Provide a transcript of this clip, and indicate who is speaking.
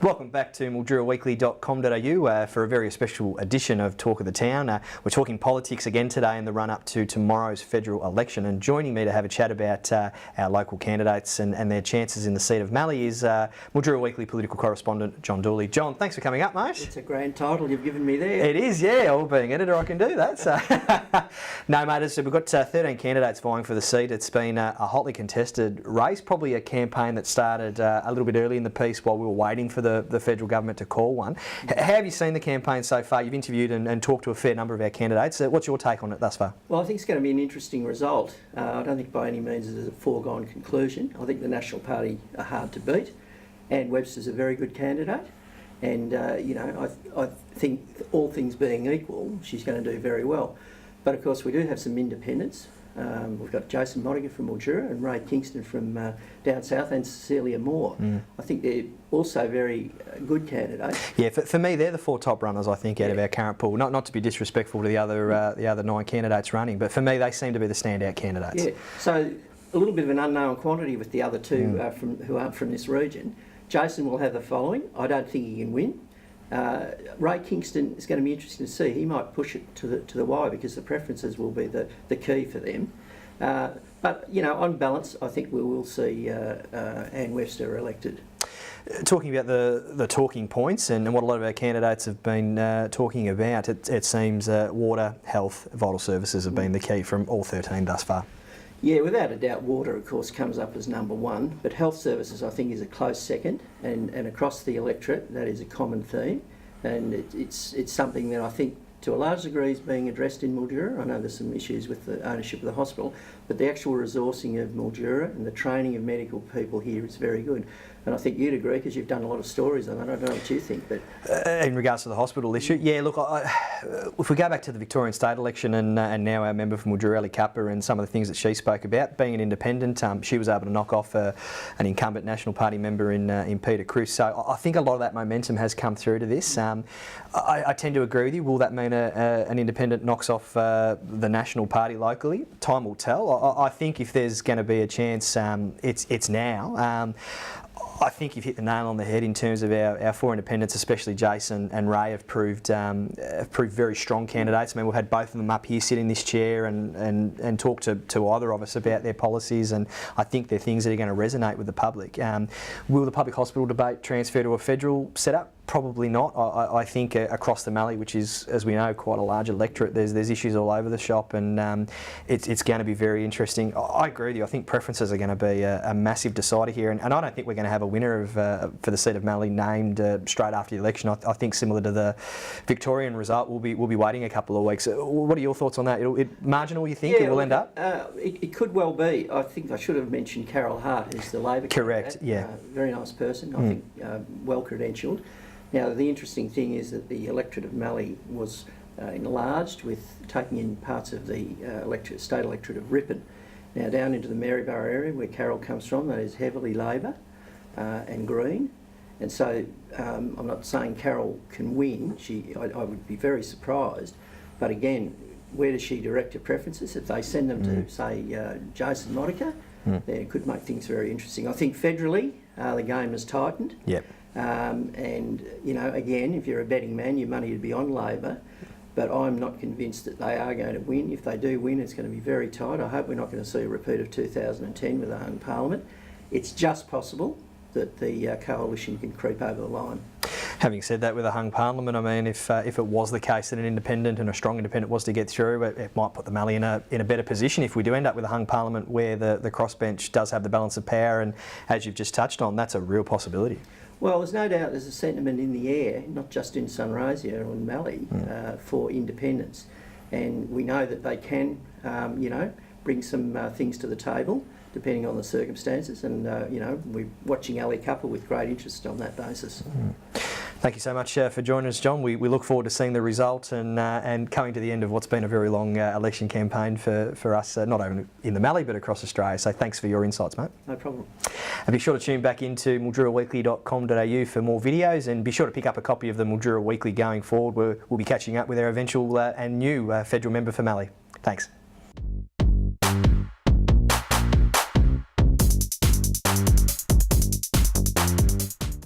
Speaker 1: Welcome back to MilduraWeekly.com.au for a very special edition of Talk of the Town. We're talking politics again today in the run-up to tomorrow's federal election, and joining me to have a chat about our local candidates and their chances in the seat of Mallee is Mildura Weekly political correspondent John Dooley. John, thanks for coming up, mate.
Speaker 2: It's a grand title you've given me there.
Speaker 1: It is, yeah. All being editor, I can do that. So. No, mate, as I said, we've got 13 candidates vying for the seat. It's been a hotly contested race, probably a campaign that started a little bit early in the piece while we were waiting for the federal government to call one. How have you seen the campaign so far? You've interviewed and talked to a fair number of our candidates. What's your take on it thus far?
Speaker 2: Well, I think it's going to be an interesting result. I don't think by any means it's a foregone conclusion. I think the National Party are hard to beat, and Webster's a very good candidate. And, I think all things being equal, she's going to do very well. But of course we do have some independents. We've got Jason Monica from Mildura and Ray Kingston from down south, and Cecilia Moore. I think they're also very good candidates. Yeah,
Speaker 1: for me they're the four top runners, I think, out of our current pool. Not to be disrespectful to the other 9 candidates running, but for me they seem to be the standout candidates.
Speaker 2: Yeah, so a little bit of an unknown quantity with the other two who aren't from this region. Jason will have the following. I don't think he can win. Ray Kingston is going to be interesting to see. He might push it to the wire because the preferences will be the key for them. But on balance, I think we will see Anne Webster elected.
Speaker 1: Talking about the talking points and what a lot of our candidates have been talking about, it seems water, health, vital services have been the key from all 13 thus far.
Speaker 2: Yeah, without a doubt, water, of course, comes up as number one, but health services, I think, is a close second, and across the electorate, that is a common theme, and it's something that I think, to a large degree, is being addressed in Mildura. I know there's some issues with the ownership of the hospital, but the actual resourcing of Mildura and the training of medical people here is very good. And I think you'd agree, because you've done a lot of stories on that. I don't know what you think, but
Speaker 1: in regards to the hospital issue, yeah. Look, if we go back to the Victorian state election and now our member from Mildura, Ellie Cupper, and some of the things that she spoke about, being an independent, she was able to knock off an incumbent National Party member in Peter Cruz. So I think a lot of that momentum has come through to this. I tend to agree with you. Will that mean an independent knocks off the National Party locally? Time will tell. I think if there's going to be a chance, it's now. I think you've hit the nail on the head in terms of our 4 independents, especially Jason and Ray have proved very strong candidates. I mean, we've had both of them up here sit in this chair and talk to either of us about their policies, and I think they're things that are going to resonate with the public. Will the public hospital debate transfer to a federal setup? Probably not. I think across the Mallee, which is, as we know, quite a large electorate, there's issues all over the shop, and it's going to be very interesting. I agree with you. I think preferences are going to be a massive decider here, and I don't think we're going to have a winner for the seat of Mallee named straight after the election. I think similar to the Victorian result, we'll be waiting a couple of weeks. What are your thoughts on that? It marginal, you think, it will end up?
Speaker 2: It could well be. I think I should have mentioned Carol Hart, who's the Labor
Speaker 1: candidate. Correct, yeah.
Speaker 2: Very nice person, I think, well credentialed. Now, the interesting thing is that the electorate of Mallee was enlarged with taking in parts of the state electorate of Ripon. Now, down into the Maryborough area, where Carol comes from, that is heavily Labor and Green. And so I'm not saying Carol can win. I would be very surprised. But again, where does she direct her preferences? If they send them to, say, Jason Monica, then it could make things very interesting. I think federally, the game has tightened.
Speaker 1: Yep.
Speaker 2: And, again, if you're a betting man, your money would be on Labor, but I'm not convinced that they are going to win. If they do win, it's going to be very tight. I hope we're not going to see a repeat of 2010 with a hung parliament. It's just possible that the coalition can creep over the line.
Speaker 1: Having said that, with a hung parliament, I mean, if it was the case that an independent and a strong independent was to get through, it might put the Mallee in a better position if we do end up with a hung parliament where the crossbench does have the balance of power, and as you've just touched on, that's a real possibility.
Speaker 2: Well, there's no doubt there's a sentiment in the air, not just in Sunraysia or in Mallee, for independence. And we know that they can, bring some things to the table, depending on the circumstances. And, we're watching Ellie Cupper with great interest on that basis.
Speaker 1: Thank you so much for joining us, John. We look forward to seeing the result and coming to the end of what's been a very long election campaign for us, not only in the Mallee but across Australia. So thanks for your insights, mate.
Speaker 2: No problem.
Speaker 1: And be sure to tune back into MilduraWeekly.com.au for more videos, and be sure to pick up a copy of the Mildura Weekly going forward, where we'll be catching up with our eventual and new federal member for Mallee. Thanks.